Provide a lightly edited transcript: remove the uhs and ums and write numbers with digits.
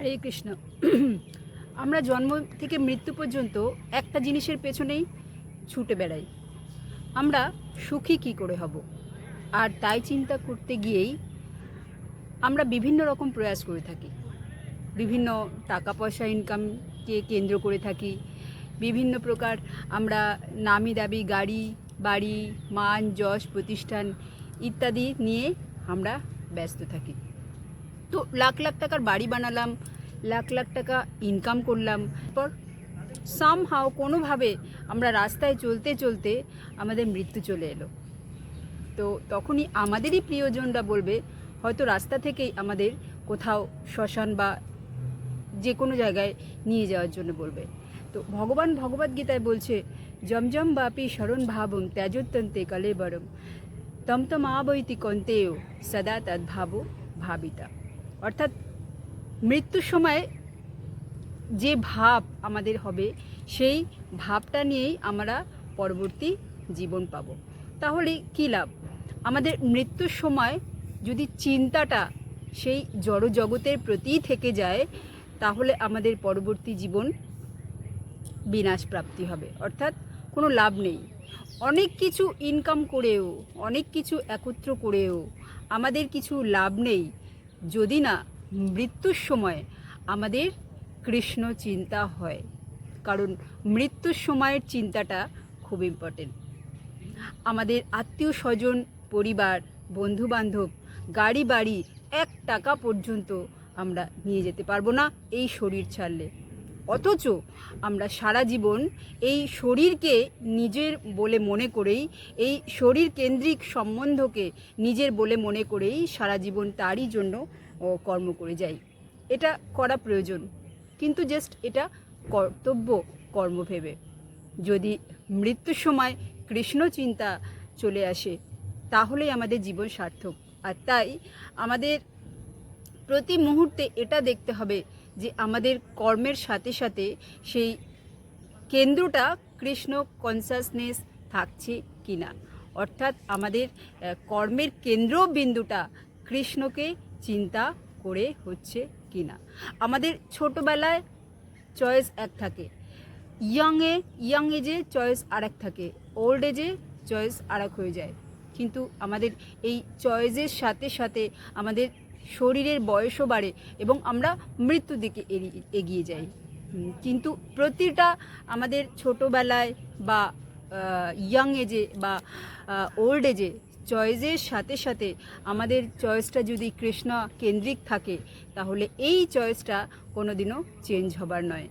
হরে কৃষ্ণ। আমরা জন্ম থেকে মৃত্যু পর্যন্ত একটা জিনিসের পেছনেই ছুটে বেড়াই, আমরা সুখী কী করে হব। আর তাই চিন্তা করতে গিয়েই আমরা বিভিন্ন রকম প্রয়াস করে থাকি, বিভিন্ন টাকা পয়সা ইনকামকে কেন্দ্র করে থাকি, বিভিন্ন প্রকার আমরা নামি দাবি গাড়ি বাড়ি মান যশ প্রতিষ্ঠান ইত্যাদি নিয়ে আমরা ব্যস্ত থাকি। তো লাখ লাখ টাকার বাড়ি বানালাম, লাখ লাখ টাকা ইনকাম করলাম, পর সামহাও কোনোভাবে আমরা রাস্তায় চলতে চলতে আমাদের মৃত্যু চলে এলো। তো তখনই আমাদেরই প্রিয়জনরা বলবে, হয়তো রাস্তা থেকেই আমাদের কোথাও শ্মশান বা যে কোনো জায়গায় নিয়ে যাওয়ার জন্য বলবে। তো ভগবান ভগবদ্গীতায় বলছে, জমজম বাপি শরণ ভাবম ত্যাজোত্তন্তে কালে বরম তম তম আবৈতি কন্তেয় সদা তদ্ভাব ভাবিতা। অর্থাৎ মৃত্যুর সময় যে ভাব আমাদের হবে সেই ভাবটা নিয়েই আমরা পরবর্তী জীবন পাব। তাহলে কী লাভ? আমাদের মৃত্যুর সময় যদি চিন্তাটা সেই জড় জগতের প্রতিই থেকে যায়, তাহলে আমাদের পরবর্তী জীবন বিনাশ প্রাপ্তি হবে, অর্থাৎ কোনো লাভ নেই। অনেক কিছু ইনকাম করেও, অনেক কিছু একত্র করেও আমাদের কিছু লাভ নেই যদি না মৃত্যুর সময় আমাদের কৃষ্ণ চিন্তা হয়। কারণ মৃত্যুর সময়ের চিন্তাটা খুব ইম্পর্টেন্ট। আমাদের আত্মীয় স্বজন, পরিবার, বন্ধুবান্ধব, গাড়ি বাড়ি, 1 টাকা পর্যন্ত আমরা নিয়ে যেতে পারবো না এই শরীর ছাড়লে। অথচ আমরা সারা জীবন এই শরীরকে নিজের বলে মনে করেই, এই শরীর কেন্দ্রিক সম্বন্ধকে নিজের বলে মনে করেই সারা জীবন তারই জন্য কর্ম করে যাই। এটা করা প্রয়োজন, কিন্তু জাস্ট এটা কর্তব্য কর্ম ভেবে। যদি মৃত্যুর সময় কৃষ্ণ চিন্তা চলে আসে, তাহলেই আমাদের জীবন সার্থক। আর তাই আমাদের প্রতি মুহূর্তে এটা দেখতে হবে যে আমাদের কর্মের সাথে সাথে সেই কেন্দ্রটা কৃষ্ণ কনসাসনেস থাকছে কি না, অর্থাৎ আমাদের কর্মের কেন্দ্রবিন্দুটা কৃষ্ণকে চিন্তা করে হচ্ছে কি না। আমাদের ছোটোবেলায় চয়েস এক থাকে, ইয়াং এজে চয়েস আর এক থাকে, ওল্ড এজে চয়েস আর এক হয়ে যায়। কিন্তু আমাদের এই চয়েসের সাথে সাথে আমাদের শরীরের বয়সও বাড়ে এবং আমরা মৃত্যুর দিকে এগিয়ে যাই। কিন্তু প্রতিটা আমাদের ছোটোবেলায় বা ইয়াং এজে বা ওল্ড এজে চয়েসের সাথে সাথে আমাদের চয়েসটা যদি কৃষ্ণ কেন্দ্রিক থাকে, তাহলে এই চয়েসটা কোনো দিনও চেঞ্জ হবার নয়।